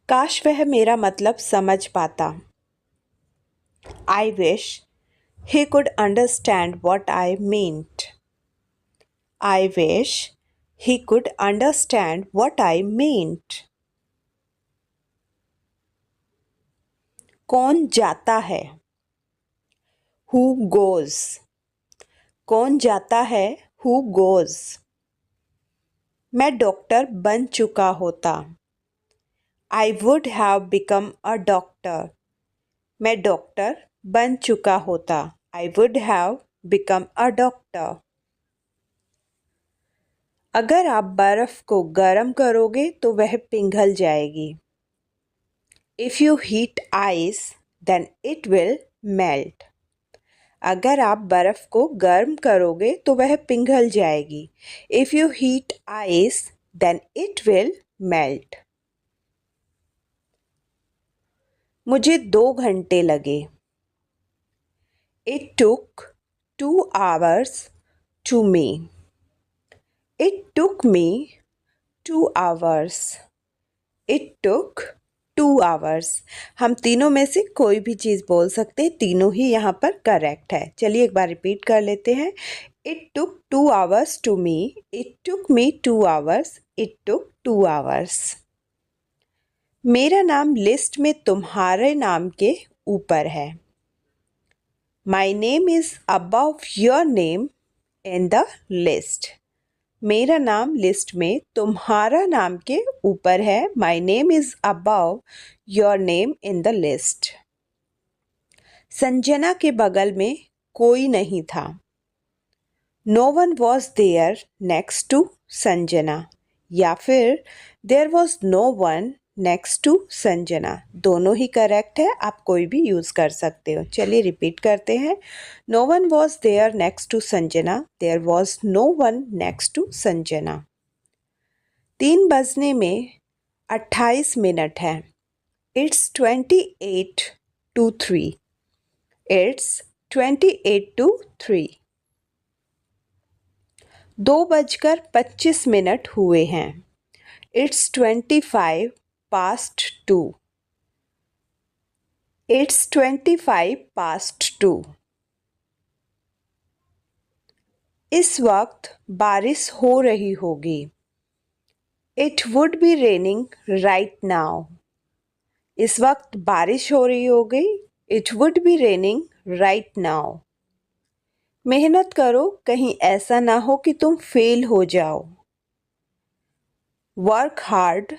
काश वह मेरा मतलब समझ पाता। I wish he could understand what I meant. I wish he could understand what I meant. कौन जाता है? Who goes? कौन जाता है? Who goes? मैं डॉक्टर बन चुका होता। I would have become a doctor. मैं डॉक्टर बन चुका होता। I would have become a doctor. अगर आप बर्फ को गर्म करोगे तो वह पिघल जाएगी। If you heat ice, then it will melt. अगर आप बर्फ को गर्म करोगे तो वह पिघल जाएगी। If you heat ice, then it will melt. मुझे 2 घंटे लगे। It took 2 hours to me. It took me 2 hours. It took 2 hours. हम तीनों में से कोई भी चीज़ बोल सकते हैं, तीनों ही यहाँ पर करेक्ट है। चलिए एक बार रिपीट कर लेते हैं। It took 2 hours to me. It took me 2 hours. It took 2 hours. मेरा नाम लिस्ट में तुम्हारे नाम के ऊपर है। My name is above your name in the list. मेरा नाम लिस्ट में तुम्हारा नाम के ऊपर है। My name is above your name in the list. Sanjana के बगल में कोई नहीं था। No one was there next to Sanjana, या फिर there was no one next to Sanjana. दोनों ही करेक्ट है, आप कोई भी यूज़ कर सकते हो। चलिए रिपीट करते हैं। No one was there next to Sanjana. There was no one next to Sanjana. 3 बजने में 28 मिनट है। It's 28 to 3. It's 28 to 3. 2:25 हुए हैं। It's 25 past 2. It's 25 past 2. इस वक्त बारिश हो रही होगी। It would be raining right now. इस वक्त बारिश हो रही होगी। It would be raining right now. मेहनत करो, कहीं ऐसा ना हो कि तुम फेल हो जाओ। Work hard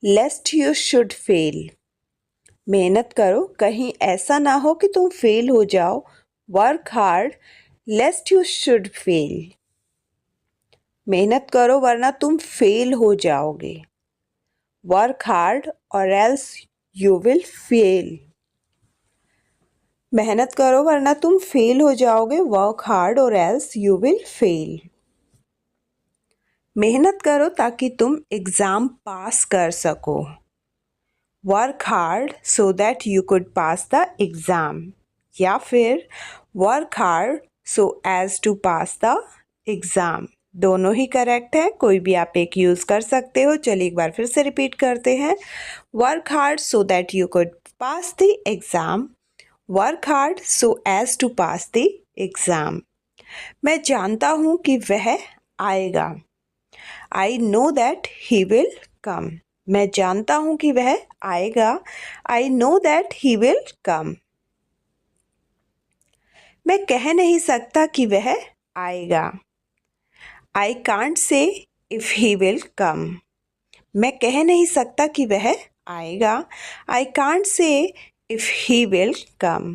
lest you should fail. मेहनत करो, कहीं ऐसा ना हो कि तुम फेल हो जाओ। Work hard lest you should fail. मेहनत करो वरना तुम फेल हो जाओगे। Work hard or else you will fail. मेहनत करो वरना तुम फेल हो जाओगे। Work hard or else you will fail. मेहनत करो ताकि तुम एग्ज़ाम पास कर सको। Work hard so that you could pass the exam. या फिर work hard so as to pass the exam. दोनों ही करेक्ट है, कोई भी आप एक यूज़ कर सकते हो। चलिए एक बार फिर से रिपीट करते हैं। Work hard so that you could pass the exam. Work hard so as to pass the exam. मैं जानता हूँ कि वह आएगा। I know that he will come. मैं जानता हूँ कि वह आएगा। I know that he will come. मैं कह नहीं सकता कि वह आएगा। I can't say if he will come. मैं कह नहीं सकता कि वह आएगा। I can't say if he will come.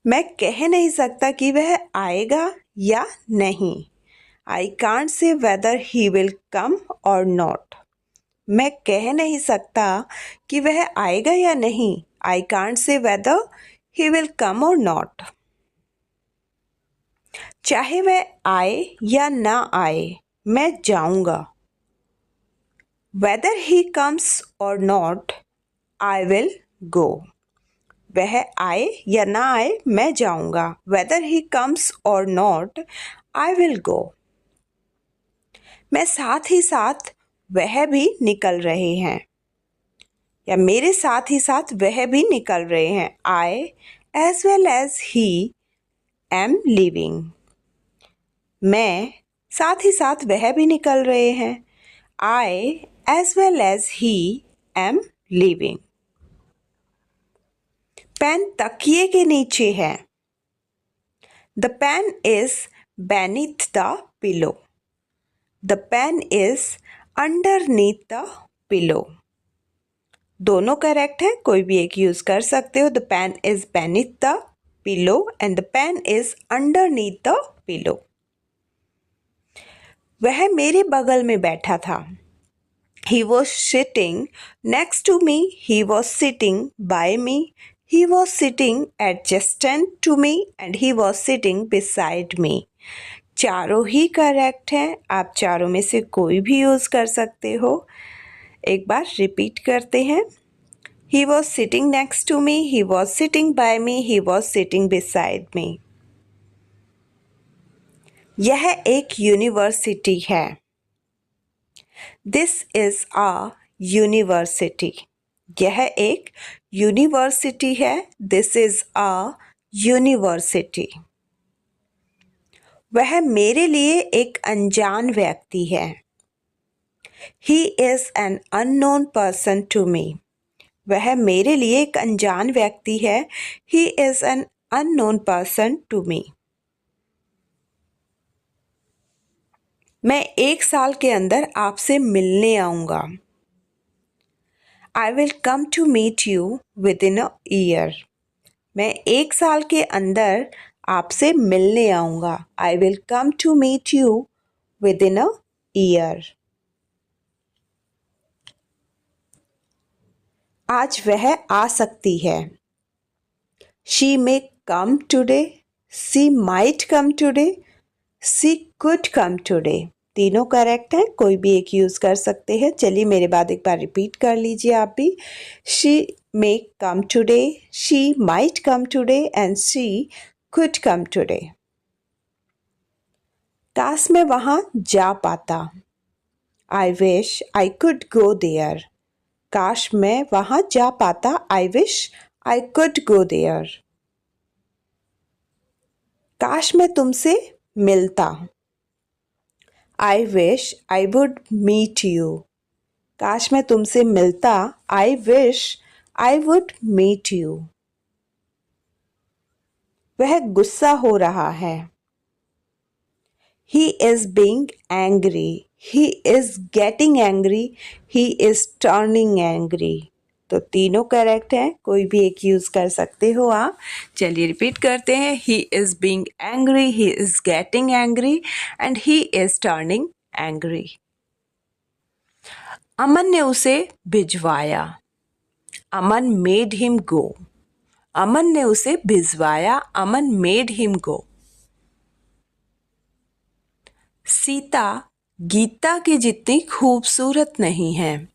मैं कह नहीं सकता कि वह आएगा या नहीं। I can't say whether he will come or not. मैं कह नहीं सकता कि वह आएगा या नहीं। I can't say whether he will come or not. चाहे वह आए या ना आए, मैं जाऊंगा। Whether he comes or not, I will go. वह आए या ना आए, मैं जाऊंगा। Whether he comes or not, I will go. मैं साथ ही साथ वह भी निकल रहे हैं, या मेरे साथ ही साथ वह भी निकल रहे हैं। I as well as he am leaving. मैं साथ ही साथ वह भी निकल रहे हैं। I as well as he am leaving. Pen तकिए के नीचे है। The pen is beneath the pillow. The pen is underneath the pillow. दोनों करेक्ट है, कोई भी एक यूज कर सकते हो। The pen is beneath the pillow and the pen is underneath the pillow. वह मेरे बगल में बैठा था। He was sitting next to me. He was sitting by me. He was sitting adjacent to me and he was sitting beside me. चारों ही correct हैं, आप चारों में से कोई भी यूज कर सकते हो। एक बार रिपीट करते हैं। He was sitting next to me. He was sitting by me. He was sitting beside me. यह एक यूनिवर्सिटी है। This is a university. यह एक यूनिवर्सिटी है। This is a university. वह मेरे लिए एक अनजान व्यक्ति है। He is an unknown person to me. वह मेरे लिए एक अनजान व्यक्ति है। He is an unknown person to me. मैं 1 साल के अंदर आपसे मिलने आऊँगा। I will come to meet you within a year. मैं 1 साल के अंदर आपसे मिलने आऊँगा। I will come to meet you within a year. आज वह आ सकती है। She may come today. She might come today. She could come today. तीनों करेक्ट हैं, कोई भी एक यूज कर सकते हैं। चलिए मेरे बाद एक बार रिपीट कर लीजिए आप भी। She may come today. She might come today and she could come today. काश मैं वहां जा पाता। I wish I could go there. काश मैं वहां जा पाता। I wish I could go there. काश मैं तुमसे मिलता। I wish I would meet you. काश मैं तुमसे मिलता। I wish I would meet you. वह गुस्सा हो रहा है। He is being angry. He is getting angry. He is turning angry. तो तीनों करेक्ट हैं, कोई भी एक यूज कर सकते हो आप। चलिए रिपीट करते हैं। He is being angry. He is getting angry and he is turning angry. अमन ने उसे भिजवाया। अमन made him go. अमन ने उसे भिजवाया। अमन made him go. Sita Gita के जितनी खूबसूरत नहीं है।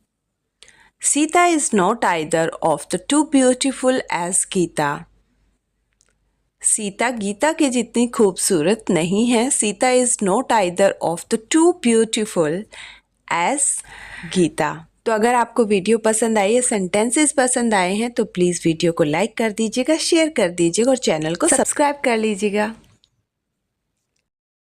Sita is not either of the two beautiful as Gita. Sita Gita के जितनी खूबसूरत नहीं है। Sita is not either of the two beautiful as Gita. तो अगर आपको वीडियो पसंद आई है, सेंटेंसेस पसंद आए हैं, तो प्लीज़ वीडियो को लाइक कर दीजिएगा, शेयर कर दीजिएगा और चैनल को सब्सक्राइब कर लीजिएगा।